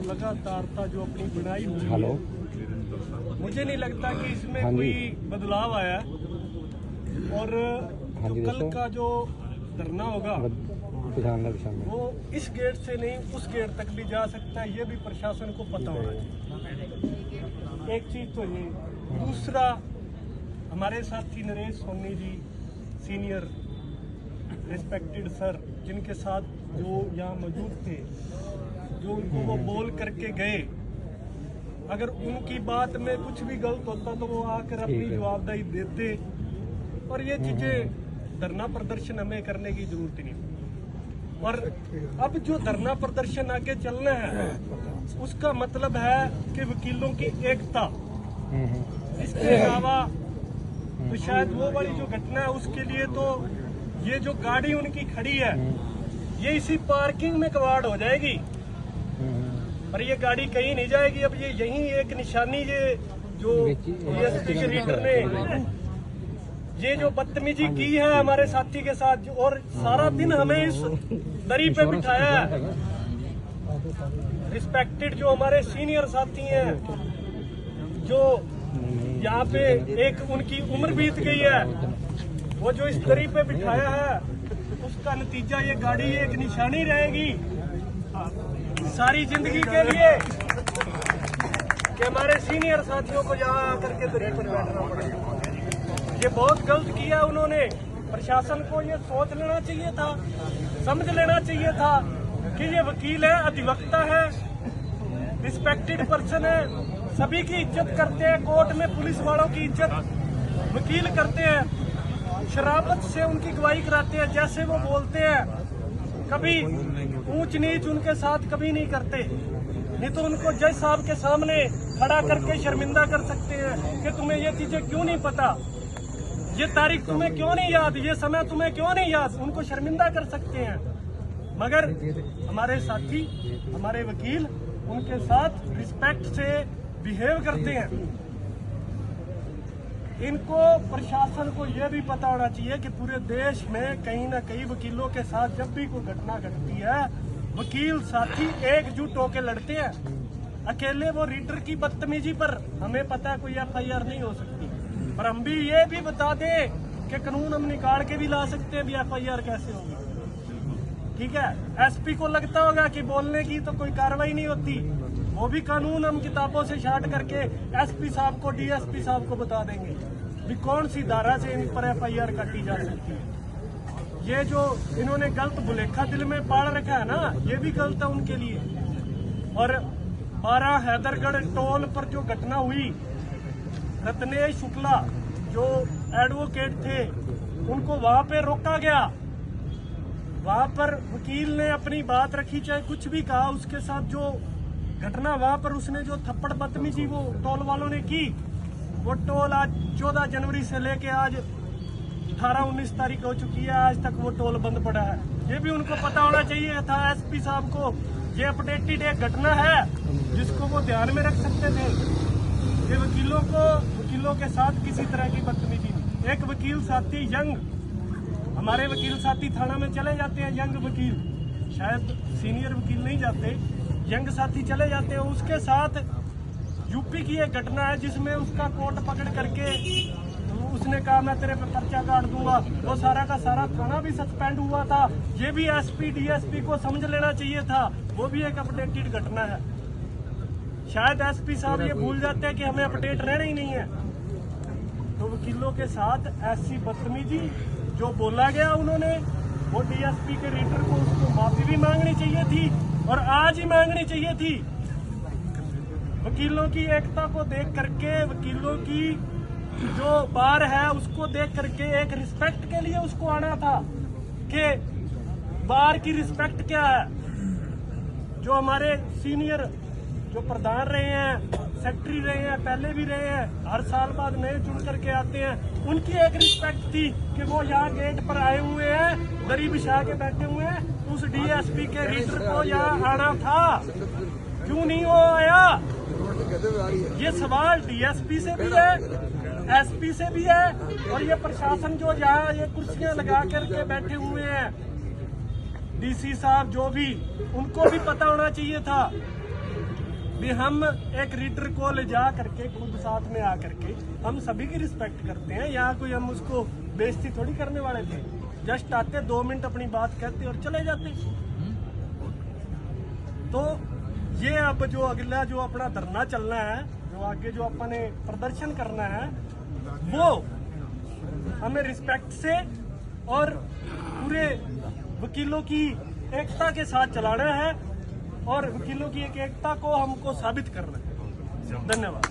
लगातारता जो अपनी बनाई हुई है, मुझे नहीं लगता कि इसमें कोई बदलाव आया। और जो कल का जो धरना होगा वो इस गेट से नहीं उस गेट तक भी जा सकता है, ये भी प्रशासन को पता होना चाहिए। एक चीज तो ये, दूसरा हमारे साथी Naresh Soni ji senior respected sir, जिनके साथ जो यहाँ मौजूद थे, जो उनको वो बोल करके गए, अगर उनकी बात में कुछ भी गलत होता तो वो आकर अपनी जवाबदेही देते। और ये चीजें धरना प्रदर्शन हमें करने की जरूरत नहीं। और अब जो धरना प्रदर्शन आगे चलना है उसका मतलब है कि वकीलों की एकता। इसके अलावा तो शायद वो वाली जो घटना है उसके लिए तो ये जो गाड़ी उनकी खड़ी है ये इसी पार्किंग में कवाड़ हो जाएगी, पर ये गाड़ी कहीं नहीं जाएगी। अब ये यही एक निशानी, ये जो डीएसपी के रीडर ने ये जो बदतमीजी की है हमारे साथी के साथ, और सारा दिन हमें इस दरी पे बिठाया है। रिस्पेक्टेड जो हमारे सीनियर साथी हैं, जो यहाँ पे एक उनकी उम्र बीत गई है, वो जो इस दरी पे बिठाया है, उसका नतीजा ये गाड़ी एक निशानी रहेगी सारी जिंदगी के लिए कि हमारे सीनियर साथियों को यहाँ आकर के दरी पर बैठना पड़ेगा। ये बहुत गलत किया उन्होंने। प्रशासन को ये सोच लेना चाहिए था, समझ लेना चाहिए था कि ये वकील है, अधिवक्ता है, रिस्पेक्टेड पर्सन है, सभी की इज्जत करते हैं। कोर्ट में पुलिस वालों की इज्जत वकील करते हैं, शराफत से उनकी गवाही कराते हैं। जैसे वो बोलते हैं, कभी ऊंच नीच उनके साथ कभी नहीं करते, नहीं तो उनको जज साहब के सामने खड़ा करके शर्मिंदा कर सकते हैं कि तुम्हें ये चीजें क्यों नहीं पता, ये तारीख तुम्हें क्यों नहीं याद, ये समय तुम्हें क्यों नहीं याद, उनको शर्मिंदा कर सकते हैं। मगर हमारे साथी, हमारे वकील उनके साथ रिस्पेक्ट से बिहेव करते हैं। इनको प्रशासन को यह भी पता होना चाहिए कि पूरे देश में कहीं ना कहीं वकीलों के साथ जब भी कोई घटना घटती है, वकील साथी एकजुट होकर लड़ते हैं। अकेले वो रीडर की बदतमीजी पर हमें पता है कोई एफआईआर नहीं हो सकती, पर हम भी ये भी बता दें कि कानून हम निकाल के भी ला सकते हैं भी एफआईआर कैसे होगी। ठीक है, एसपी को लगता होगा कि बोलने की तो कोई कार्रवाई नहीं होती, वो भी कानून हम किताबों से छांट करके एसपी साहब को, डीएसपी साहब को बता देंगे भी कौन सी धारा से इन पर एफआईआर काटी जा सकती है। ये जो इन्होंने गलत भुलेखा दिल में पाल रखा है ना, ये भी गलत है उनके लिए। और 12 हैदरगढ़ टोल पर जो घटना हुई, रत्नेश शुक्ला जो एडवोकेट थे उनको वहां पे रोका गया, वहां पर वकील ने अपनी बात रखी, चाहे कुछ भी कहा, उसके साथ जो घटना वहां पर उसने जो थप्पड़ बदतमीजी वो टोल वालों ने की, वो टोल आज 14 जनवरी से लेके आज 18-19 तारीख हो चुकी है, आज तक वो टोल बंद पड़ा है। ये भी उनको पता होना चाहिए था एसपी साहब को। ये अपडेटेड एक घटना है जिसको वो ध्यान में रख सकते थे कि वकीलों के साथ किसी तरह की बदतमीजी नहीं। एक वकील साथी यंग, हमारे वकील साथी थाना में चले जाते हैं, यंग वकील, शायद सीनियर वकील नहीं जाते, यंग साथी चले जाते हैं। उसके साथ यूपी की एक घटना है जिसमें उसका कोर्ट पकड़ करके उसने कहा मैं तेरे पे पर्चा काट दूंगा, वो सारा का सारा थाना भी सस्पेंड हुआ था। ये भी एसपी डीएसपी को समझ लेना चाहिए था, वो भी एक अपडेटेड घटना है। शायद एसपी साहब ये भूल जाते हैं कि हमें अपडेट रहना ही नहीं है। तो वकीलों के साथ ऐसी बदतमीजी जो बोला गया उन्होंने, वो डीएसपी के रीडर को उसको माफी भी मांगनी चाहिए थी और आज ही मांगनी चाहिए थी। वकीलों की एकता को देख करके, वकीलों की जो बार है उसको देख करके एक रिस्पेक्ट के लिए उसको आना था कि बार की रिस्पेक्ट क्या है। जो हमारे सीनियर जो प्रधान रहे हैं, सेक्रेटरी रहे हैं, पहले भी रहे हैं, हर साल बाद नए चुन करके आते हैं, उनकी एक रिस्पेक्ट थी कि वो यहाँ गेट पर आए हुए हैं, दरी बिछा के बैठे हुए हैं। उस डीएसपी के रीडर को यहाँ आना था, क्यों नहीं वो आया? ये सवाल डीएसपी से भी है, एसपी से भी है, और ये प्रशासन जो यहाँ ये कुर्सियां लगा करके बैठे हुए हैं, डीसी साहब जो भी, उनको भी पता होना चाहिए था भी हम एक रीडर को ले जा करके खुद साथ में आ करके हम सभी की रिस्पेक्ट करते हैं। यहाँ कोई हम उसको बेइज्जती थोड़ी करने वाले थे। जस्ट आते 2 मिनट अपनी बात कहते और चले जाते। तो ये अब जो अगला जो अपना धरना चलना है, जो आगे जो अपने प्रदर्शन करना है, वो हमें रिस्पेक्ट से और पूरे वकीलों की एकता के साथ चलाना है और वकीलों की एक एकता को हमको साबित करना है। धन्यवाद।